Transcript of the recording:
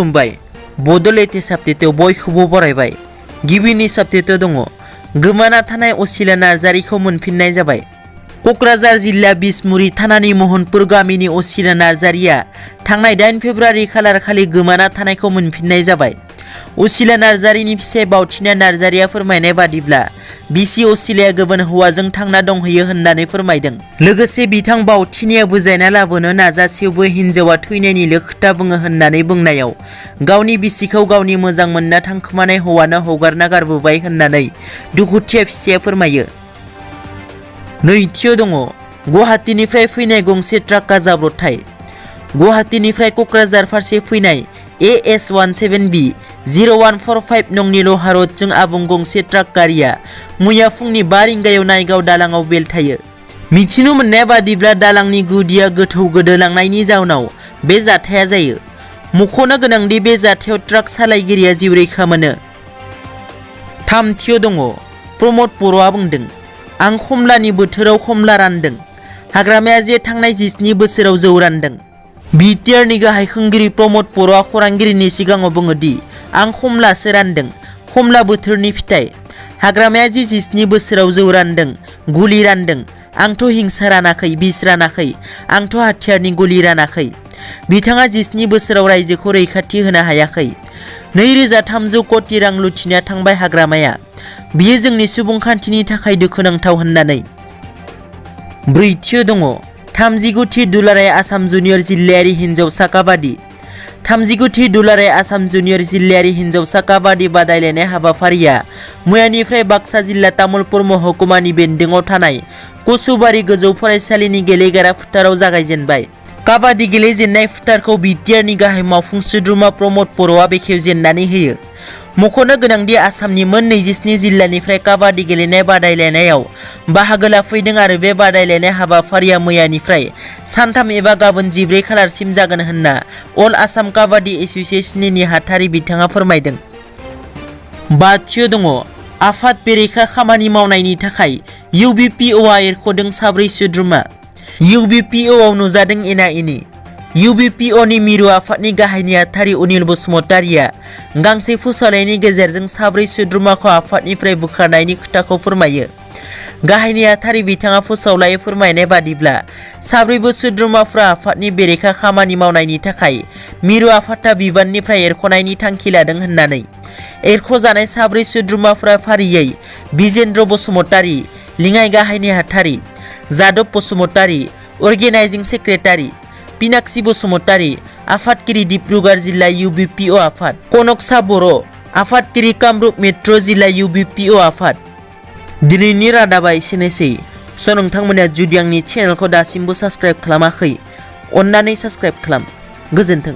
खुलुमबाय बड'लेण्ड साबजेक्टआव बयखौबो बरायबाय। गिबिनि साबजेक्टआव दङ गोमाना थानाय असिला नार्जारिखौ मोनफिननाय जाबाय। क'क्राझार जिल्ला बिसमुरि थानानि महनपुर गामिनि असिला नार्जारिया थांनाय 8 फेब्रुवारि खालार खालि गोमाना थानायखौ मोनफिननाय जाबाय। असिला नार्जारिनि फिसाय बावथिना नार्जारिया फोरमायनाय बादिब्ला बिसि असिलाया गुबुन हौवाजों थांना दंहैयो होननानै फोरमायदों। लोगोसे बिथां बावथिनाया बुजायना लाबोनो नाजासेयावबो हिनजावा थैनायनिल' खोथा बुङो होननानै बुंनायाव गावनि बिसिखौ गावनि मोजां मोनना थांखोमानाय हौवानो हगारना गारबोबाय होननानै दुखुथिया फिसाया फोरमायो। नैथियाव दङ गुवाहाटीनिफ्राय फैनाय गंसे ट्राकआ जाब्रबथाय। गुवाहाटीनिफ्राय क'क्राझार फारसे फैनाय AS17B 0145 नंनि लहा रडजों आबुं गंसे ट्राक गारिया मैया फुंनि 5 रिंगायाव नायगाव दालाङाव बेलथायो। मिथिनो मोननाय बादिब्ला दालांनि गुदिया गोथौ गोदोलांनायनि जाउनाव बे जाथाया जायो। मख'नो गोनांदि बे जाथायाव ट्राक सालायगिरिया जिउ रैखा मोनो। थामथियाव दङ प्रमद बर'आ बुंदों आं खमलानि बोथोराव खमला रानदों। हाग्रामाया जे थांनाय 17 बोसोराव जौ रानदों। BTR नि गाहाय खुंगिरि प्रमद बर'आ खौरांगिरिनि सिगाङाव बुङो दि आं खमलासो रानदों, खमला बोथोरनि फिथाइ। हाग्रामाया जि 17 बोसोराव जौ रानदों, गुलि रानदों, आंथ' हिंसा रानाखै, बिस रानाखै, आंथ' हाथियारनि गुलि रानाखै। बिथाङा 17 बोसोराव रायजोखौ रैखाथि होनो हायाखै। 2300 कोटि रां लुथिना थांबाय हाग्रामाया। बियो जोंनि सुबुंखान्थिनि थाखाय दुखुनांथाव होननानै। ब्रैथियाव दङ 39थि दुलाराय आसाम जुनियर जिल्लायारि हिनजावसा काबादि। 39थि दुलाराय आसाम जुनियर जिल्लायारि हिनजावसा काबादि बादायलायनाय हाबाफारिया मैयानिफ्राय बाक्सा जिल्ला तामुलपुर महकुमानि बेन्दोङाव थानाय कसुबारि गोजौ फरायसालिनि गेलेग्रा फोथाराव जागायजेनबाय। काबादि गेलेजेननाय फोथारखौ BTR नि गाहाय मावफुं सोद्रोमा प्रमद बर'आ बेखेवजेननानै होयो। मख'नो गोनांदि आसामनि मोन 27 जिल्लानिफ्राय काबादि गेलेनाय बादायलायनायाव बाहागो लाफैदों आरो बे बादायलायनाय हाबाफारिया मैयानिफ्राय सानथाम एबा गाबोन 14 खालारसिम जागोन होनना अल आसाम काबादि एस'सिएशननि नेहाथारि बिथाङा फोरमायदों। बाथियाव दङ आफाद बेरेखा खामानि मावनायनि थाखाय UBPOआ एरख'दों 4 सोद्रोमा। UBPOआव नुजादों एना-एनि। UBPOनि मिरु आफादनि गाहाय नेहाथारि अनिल बसुमतारिया गांसे फोसावनायनि गेजेरजों 4 सोद्रोमाखौ आफादनिफ्राय बोखारनायनि खोथाखौ फोरमायो। गाहाय नेहाथारि बिथाङा फोसावलायै फोरमायनाय बादिब्ला 4 सोद्रोमाफ्रा आफादनि बेरेखा खामानि मावनायनि थाखाय मिरु आफादा बिबाननिफ्राय एरख'नायनि थांखि लादों होननानै। एरख'जानाय 4 सोद्रोमाफ्रा फारियै बिजेन्द्र बसुमतारी, लिङाइ गाहाय नेहाथारि, जादब बसुमतारी, अर्गेनाइजिं सेक्रेटारि, पिनाक्षी बसुमतारी, आफादगिरि डिब्रुगड़ जिल्ला UBPO आफाद, कनकसा बर', आफादगिरि कामरुप मेट्र' जिल्ला UBPO आफाद। दिनैनि रादाबा एसेनोसै। नोंथांमोना जुदि आंनि चेनेलखौ दासिमबो साबस्क्राइब खालामाखै, अन्नानै साबस्क्राइब खालाम। गोजोन्थों।